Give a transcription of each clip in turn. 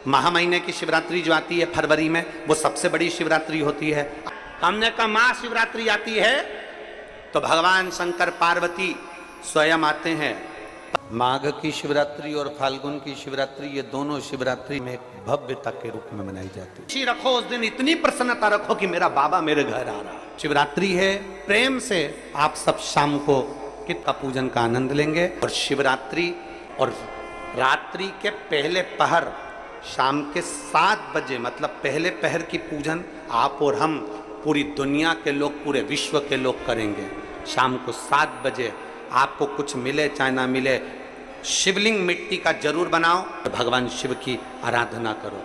महा महीने की शिवरात्रि जो आती है फरवरी में, वो सबसे बड़ी शिवरात्रि होती है। हमने कहा महाशिवरात्रि आती है तो भगवान शंकर पार्वती स्वयं आते हैं। माघ की शिवरात्रि और फाल्गुन की शिवरात्रि, ये दोनों शिवरात्रि में एक भव्यता के रूप में मनाई जाती है। खुशी रखो उस दिन, इतनी प्रसन्नता रखो कि मेरा बाबा मेरे घर आ रहा है। शिवरात्रि है, प्रेम से आप सब शाम को कित का पूजन का आनंद लेंगे। और शिवरात्रि और रात्रि के पहले पहर शाम के 7 बजे, मतलब पहले पहर की पूजन आप और हम, पूरी दुनिया के लोग, पूरे विश्व के लोग करेंगे। शाम को 7 बजे आपको कुछ मिले चाहे ना मिले, शिवलिंग मिट्टी का जरूर बनाओ, भगवान शिव की आराधना करो।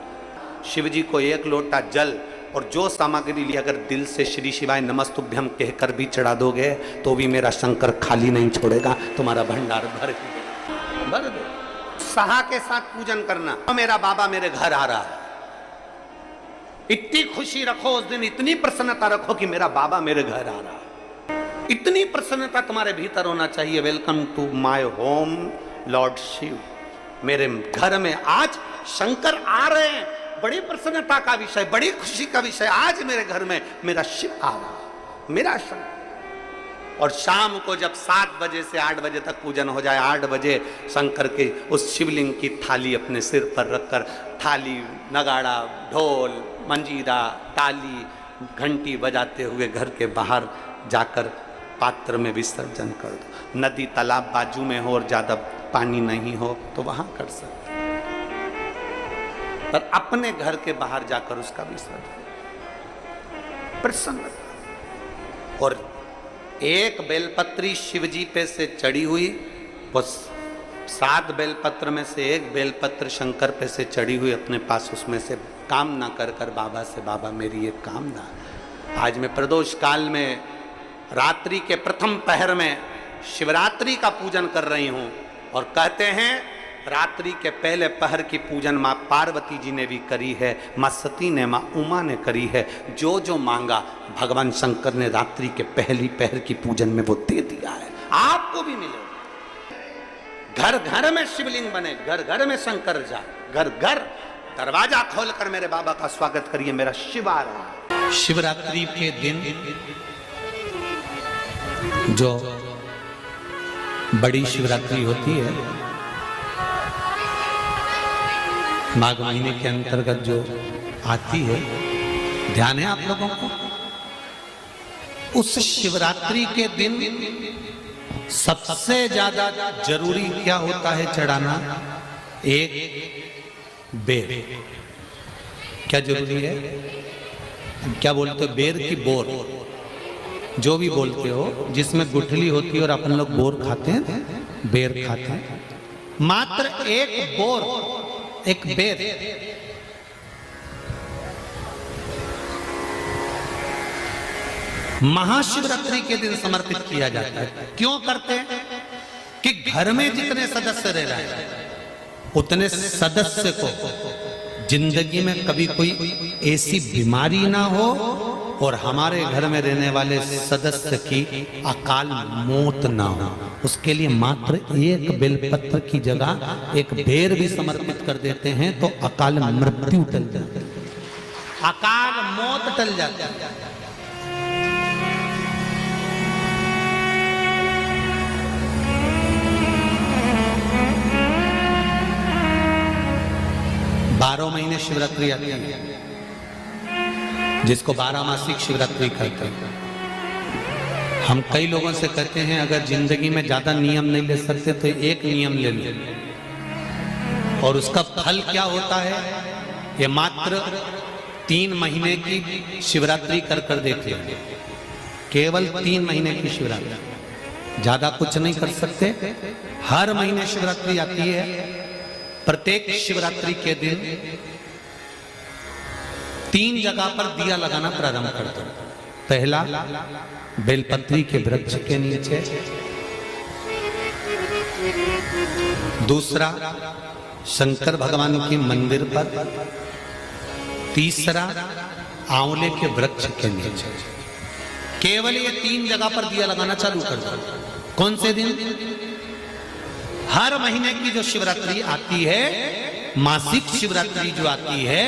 शिव जी को 1 लोटा जल और जो सामग्री ली, अगर दिल से श्री शिवाय नमस्तुभ्यम कहकर भी चढ़ा दोगे तो भी मेरा शंकर खाली नहीं छोड़ेगा, तुम्हारा भंडार भर दे। सहा के साथ पूजन करना, तो मेरा बाबा मेरे घर आ रहा है। इतनी खुशी रखो उस दिन, इतनी प्रसन्नता रखो कि मेरा बाबा मेरे घर आ रहा है। इतनी प्रसन्नता तुम्हारे भीतर होना चाहिए। Welcome to my home lord Shiva, मेरे घर में आज शंकर आ रहे हैं। बड़ी प्रसन्नता का विषय, बड़ी खुशी का विषय, आज मेरे घर में मेरा शिव आ रहा है, मेरा शंकर। और शाम को जब 7 बजे से 8 बजे तक पूजन हो जाए, 8 बजे शंकर के उस शिवलिंग की थाली अपने सिर पर रखकर, थाली, नगाड़ा, ढोल, मंजीरा, ताली, घंटी बजाते हुए घर के बाहर जाकर पात्र में विसर्जन कर दो। नदी तालाब बाजू में हो और ज्यादा पानी नहीं हो तो वहां कर सकते, पर अपने घर के बाहर जाकर उसका विसर्जन प्रसन्न। और एक बेलपत्री शिवजी पे से चढ़ी हुई, वो 7 बेलपत्र में से एक बेलपत्र शंकर पे से चढ़ी हुई अपने पास, उसमें से कामना कर कर बाबा से, बाबा मेरी एक कामना, आज मैं प्रदोष काल में रात्रि के प्रथम पहर में शिवरात्रि का पूजन कर रही हूं। और कहते हैं रात्रि के पहले पहर की पूजन माँ पार्वती जी ने भी करी है, माँ सती ने, माँ उमा ने करी है। जो जो मांगा भगवान शंकर ने रात्रि के पहली पहर की पूजन में वो दे दिया है, आपको भी मिलेगा। घर घर में शिवलिंग बने, घर घर में शंकर जाए, घर घर दरवाजा खोलकर मेरे बाबा का स्वागत करिए, मेरा शिव आ रहा है। शिवरात्रि के दिन जो बड़ी शिवरात्रि होती है, माघ महीने के अंतर्गत जो आती है, ध्यान है आप लोगों को? उस शिवरात्रि के दिन सबसे ज्यादा जरूरी क्या होता है चढ़ाना? एक बेर। क्या जरूरी है? क्या बोलते हो? बेर की बोर, जो भी बोलते हो, जिसमें गुठली होती है और अपन लोग बोर खाते हैं, बेर खाते हैं। मात्र एक बोर, एक बेर महाशिवरात्रि के दिन समर्पित किया जाता है। क्यों करते हैं? कि घर में जितने सदस्य रह रहे हैं उतने सदस्य को जिंदगी में कभी कोई ऐसी बीमारी ना हो और हमारे घर में रहने वाले सदस्य की अकाल मौत ना हो, उसके लिए मात्र एक बेलपत्र की जगह एक बेर भी समर्पित कर देते हैं तो अकाल मृत्यु टल जाती है, अकाल मौत टल जाती है। 12 महीने शिवरात्रि आती है, जिसको 12 मासिक शिवरात्रि कहते हैं। हम कई लोगों से कहते हैं अगर जिंदगी में ज्यादा नियम नहीं ले सकते तो एक नियम ले लो, और उसका फल क्या होता है ये मात्र 3 महीने की शिवरात्रि कर कर देख लो। केवल 3 महीने की शिवरात्रि, ज्यादा कुछ नहीं कर सकते। हर महीने शिवरात्रि आती है। प्रत्येक शिवरात्रि के दिन 3 जगह पर दिया लगाना प्रारंभ कर दो। पहला बेलपत्री के वृक्ष के नीचे, दूसरा शंकर भगवान के मंदिर पर, तीसरा आंवले के वृक्ष के नीचे। केवल ये 3 जगह पर दिया लगाना चालू कर दो। कौन से दिन? हर महीने की जो शिवरात्रि आती है मासिक शिवरात्रि जो आती है,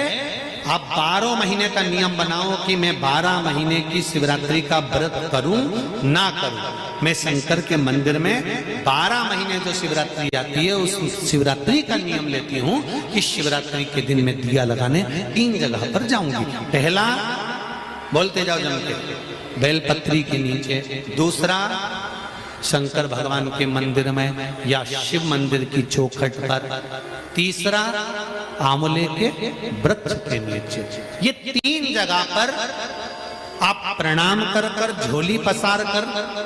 आप 12 महीने का नियम बनाओ कि मैं 12 महीने की शिवरात्रि का व्रत करूं ना करूं। मैं शंकर के मंदिर में 12 महीने जो शिवरात्रि आती है उस शिवरात्रि का नियम लेती हूं कि शिवरात्रि के दिन मैं दिया लगाने 3 जगह पर जाऊंगी। पहला, बोलते जाओ जम के, बेलपत्री के नीचे। दूसरा, शंकर भगवान के मंदिर में या शिव मंदिर की चौखट पर। तीसरा, आंवले के वृक्ष के नीचे। ये 3 जगह पर आप प्रणाम कर कर, झोली पसार कर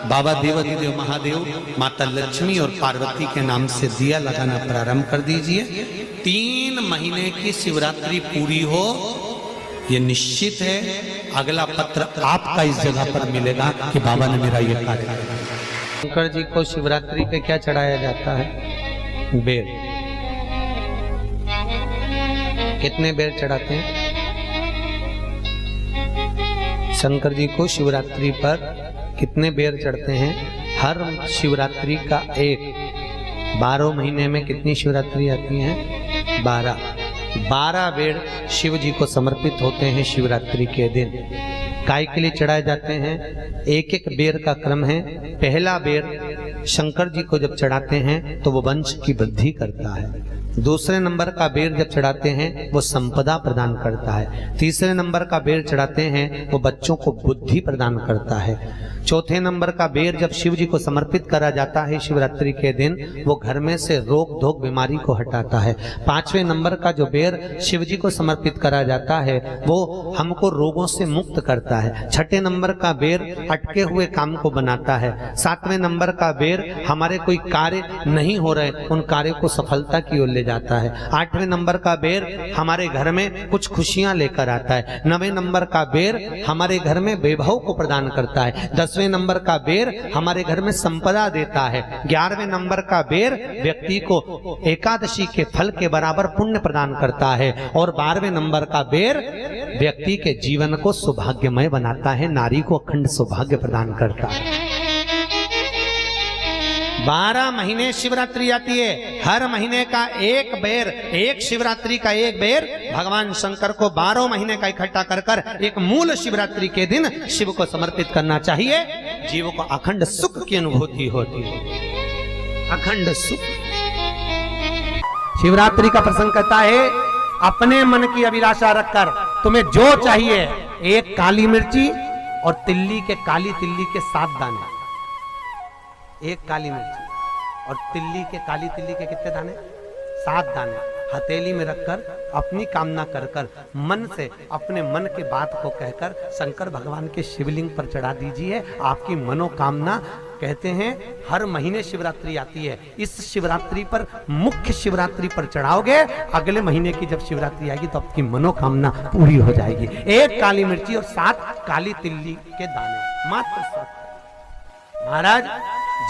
बाबा देवाधिदेव महादेव, माता लक्ष्मी और पार्वती के नाम से दिया लगाना प्रारंभ कर दीजिए। 3 महीने की शिवरात्रि पूरी हो, ये निश्चित है अगला पत्र आपका इस जगह पर मिलेगा कि बाबा ने मेरा ये कार्य किया। शंकर जी को शिवरात्रि पे क्या चढ़ाया जाता है? बेर। कितने बेर चढ़ाते हैं? शंकर जी को शिवरात्रि पर कितने बेर चढ़ते हैं? हर शिवरात्रि का एक। 12 महीने में कितनी शिवरात्रि आती हैं? 12 बेर शिव जी को समर्पित होते हैं शिवरात्रि के दिन। काय के लिए चढ़ाए जाते हैं? एक एक बेर का क्रम है। पहला बेर शंकर जी को जब चढ़ाते हैं तो वो वंश की वृद्धि करता है। दूसरे नंबर का बेर जब चढ़ाते हैं वो संपदा प्रदान करता है। तीसरे नंबर का बेर चढ़ाते हैं वो बच्चों को बुद्धि प्रदान करता है। चौथे नंबर का बेर जब शिव जी को समर्पित करा जाता है शिवरात्रि के दिन, वो घर में से रोग धोक बीमारी को हटाता है। 5वें नंबर का जो बेर शिव जी को समर्पित करा जाता है वो हमको रोगों से मुक्त करता है। 6ठे नंबर का बेर अटके हुए काम को बनाता है। 7वें नंबर का बेर हमारे कोई कार्य नहीं हो रहे उन कार्यों को सफलता की ओर ले जाता है। 8वें नंबर का बेर हमारे घर में कुछ खुशियां लेकर आता है। 9वें नंबर का बेर हमारे घर में वैभव को प्रदान करता है। 10वें नंबर का बेर हमारे घर में संपदा देता है। 11वें नंबर का बेर व्यक्ति को एकादशी के फल के बराबर पुण्य प्रदान करता है। और 12वें नंबर का बेर व्यक्ति के जीवन को सौभाग्यमय बनाता है, नारी को अखंड सौभाग्य प्रदान करता है। 12 महीने शिवरात्रि आती है। हर महीने का एक बेर, एक शिवरात्रि का एक बेर भगवान शंकर को 12 महीने का इकट्ठा कर कर एक मूल शिवरात्रि के दिन शिव को समर्पित करना चाहिए। जीव को अखंड सुख की अनुभूति होती है, अखंड सुख। शिवरात्रि का प्रसंग कहता है अपने मन की अभिलाषा रखकर तुम्हें जो चाहिए, एक काली मिर्ची और तिल्ली के, काली तिल्ली के 7 दाने। एक काली मिर्ची और तिल्ली के, काली तिल्ली के कितने दाने? 7 दाने हथेली में रखकर अपनी कामना कर कर मन से अपने मन के बात को कहकर शंकर भगवान के शिवलिंग पर चढ़ा दीजिए। आपकी मनोकामना, कहते हैं हर महीने शिवरात्रि आती है, इस शिवरात्रि पर, मुख्य शिवरात्रि पर चढ़ाओगे, अगले महीने की जब शिवरात्रि आएगी तो आपकी मनोकामना पूरी हो जाएगी। एक काली मिर्ची और 7 काली तिल्ली के दाने, मात्र 7। महाराज,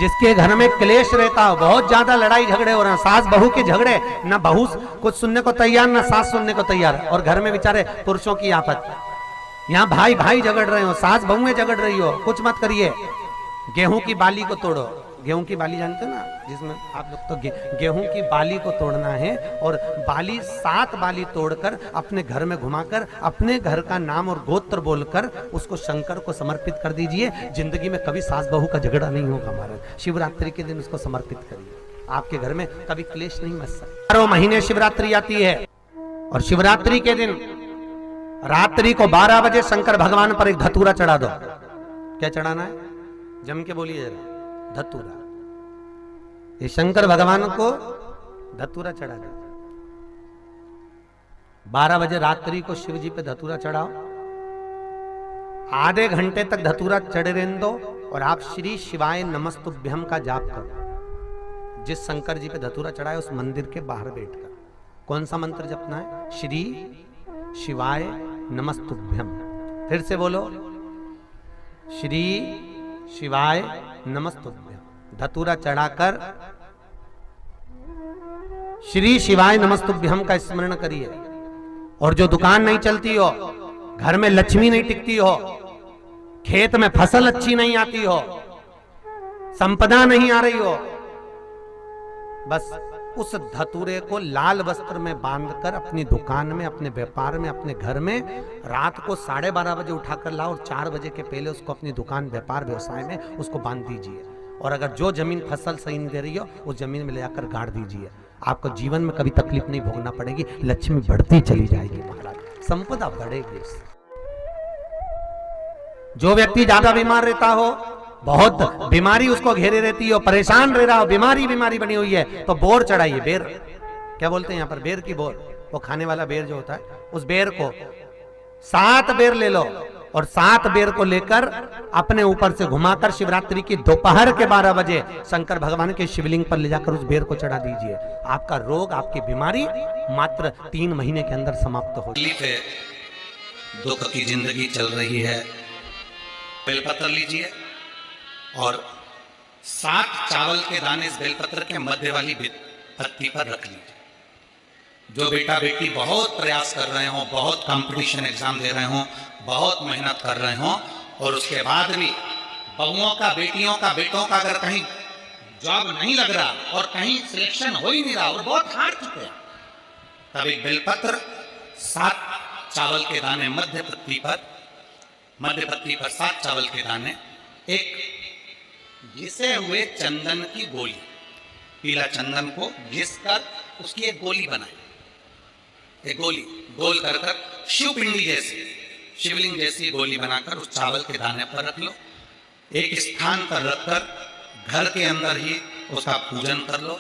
जिसके घर में क्लेश रहता हो, बहुत ज्यादा लड़ाई झगड़े हो रहे हैं, सास बहू के झगड़े, ना बहू कुछ सुनने को तैयार ना सास सुनने को तैयार, और घर में बेचारे पुरुषों की आफत, यहाँ भाई भाई झगड़ रहे हो, सास बहुएं झगड़ रही हो, कुछ मत करिए। गेहूं की बाली को तोड़ो। गेहूं की बाली जानते हो ना, जिसमें आप लोग तो गेहूं की बाली को तोड़ना है और बाली 7 बाली तोड़कर अपने घर में घुमाकर अपने घर का नाम और गोत्र बोलकर उसको शंकर को समर्पित कर दीजिए। जिंदगी में कभी सास बहू का झगड़ा नहीं होगा। हमारे शिवरात्रि के दिन उसको समर्पित करिए, आपके घर में कभी क्लेश नहीं मच सकता। 12 महीने शिवरात्रि आती है और शिवरात्रि के दिन रात्रि को 12 बजे शंकर भगवान पर एक धतूरा चढ़ा दो। क्या चढ़ाना है? जम के बोलिए जरा। धतूरा। ये शंकर भगवान को धतूरा चढ़ा दो। 12 बजे रात्रि को शिव जी पे धतूरा चढ़ाओ। आधे घंटे तक धतूरा चढ़े रहने दो और आप श्री शिवाय नमस्तुभ्यम का जाप करो। जिस शंकर जी पे धतूरा चढ़ाए उस मंदिर के बाहर बैठकर कौन सा मंत्र जपना है? श्री शिवाय नमस्तुभ्यम। फिर से बोलो, श्री शिवाय नमस्तुभ्यम। धतूरा चढ़ाकर श्री शिवाय नमस्तुभ्यम का स्मरण करिए। और जो दुकान नहीं चलती हो, घर में लक्ष्मी नहीं टिकती हो, खेत में फसल अच्छी नहीं आती हो, संपदा नहीं आ रही हो, बस उस धतूरे को लाल वस्त्र में बांधकर अपनी दुकान में, अपने व्यापार में, अपने घर में रात को 12:30 बजे उठाकर लाओ और 4 बजे के पहले उसको अपनी दुकान, व्यापार, व्यवसाय में उसको बांध दीजिए। और अगर जो जमीन फसल सही नहीं दे रही हो उस जमीन में ले जाकर गाड़ दीजिए। आपको जीवन में कभी तकलीफ नहीं भोगना पड़ेगी, लक्ष्मी बढ़ती चली जाएगी महाराज, संपदा बढ़ेगी। जो व्यक्ति ज्यादा बीमार रहता हो, बहुत बीमारी उसको घेरे रहती है, परेशान रह रहा हो, बीमारी बनी हुई है, तो बोर चढ़ाइए। बेर क्या बोलते हैं यहाँ पर, बेर की बोर, वो खाने वाला बेर जो होता है, उस बेर को 7 बेर ले लो और 7 बेर को लेकर अपने ऊपर से घुमाकर शिवरात्रि की दोपहर के 12 बजे शंकर भगवान के शिवलिंग पर ले जाकर उस बेर को चढ़ा दीजिए। आपका रोग, आपकी बीमारी मात्र 3 महीने के अंदर समाप्त हो जाएगी। दुख की जिंदगी चल रही है, बेलपत्र लीजिए और 7 चावल के दाने इस बेलपत्र के मध्य वाली पत्ती पर रख लीजिए। जो बेटा बेटी बहुत प्रयास कर रहे हो, बहुत कंपटीशन एग्जाम दे रहे हो, बहुत मेहनत कर रहे हो और उसके बाद भी बहुओं का, बेटियों का, बेटों का अगर कहीं जॉब नहीं लग रहा और कहीं सिलेक्शन हो ही नहीं रहा और बहुत हार चुके हैं, तब एक बेलपत्र 7 चावल के दाने मध्य पत्ती पर 7 चावल के दाने, एक घिसे हुए चंदन की गोली, पीला चंदन को घिस कर उसकी एक गोली बनाए, एक गोली गोल कर शिवपिंडी जैसी, शिवलिंग जैसी गोली बनाकर उस चावल के दाने पर रख लो। एक स्थान पर रखकर घर के अंदर ही उसका पूजन कर लो।